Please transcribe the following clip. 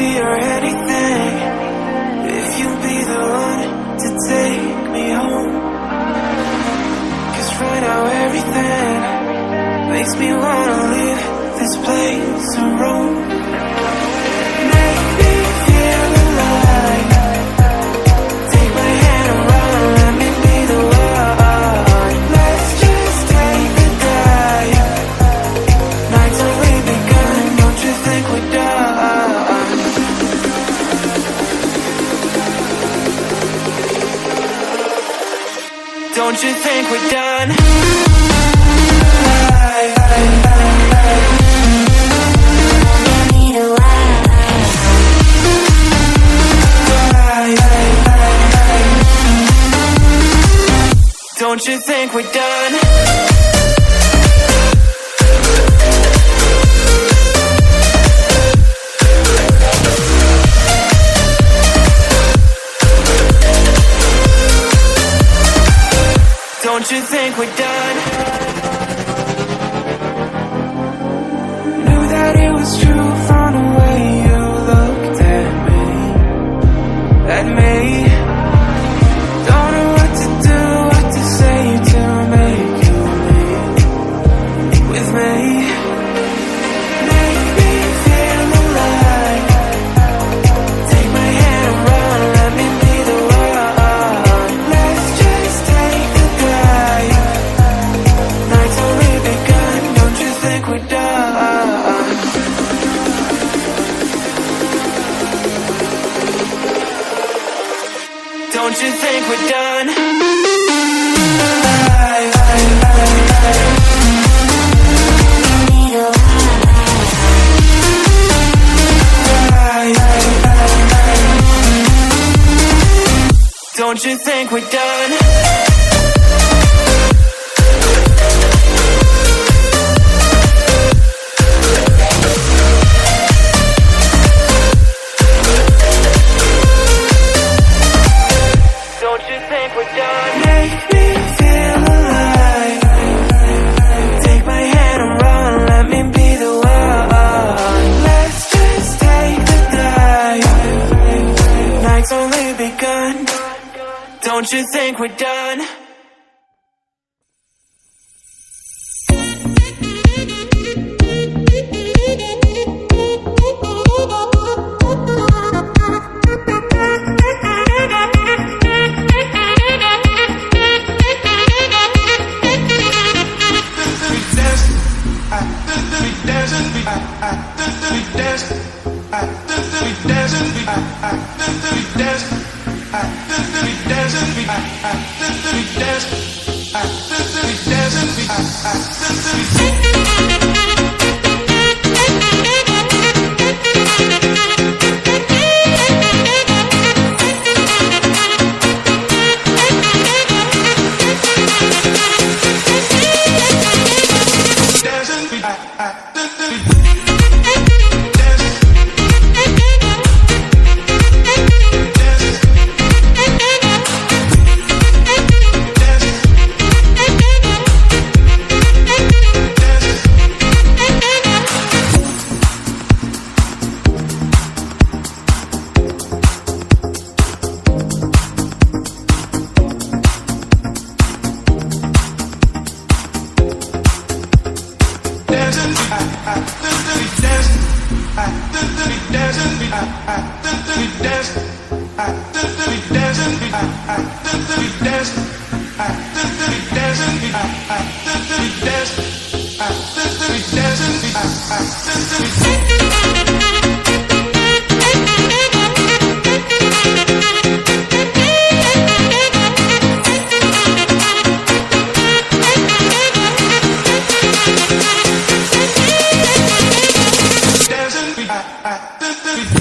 be or anything, if you'll be the one to take me home. 'Cause right now everything makes me wanna leave this place and roam. Make me feel alive. Take my hand and run, let me be the one. Let's just take the dive. Night's only begun, don't you think we're done? Don't you think we're done? Don't you think we're done? Don't you think we're done? Knew that it was true from the way you looked at me. At me. Don't know what to do, what to say to make you leave with me. Make me feel alive. Take my hand and run, let me be the one. Let's just take the dive. Night's only begun, don't you think we're done? Don't you think we're done? Don't you think we're done? Don't you think we're done? Make me feel alive. Take my hand and run, let me be the one. Let's just take the dive. Night's only begun. Don't you think we're done? I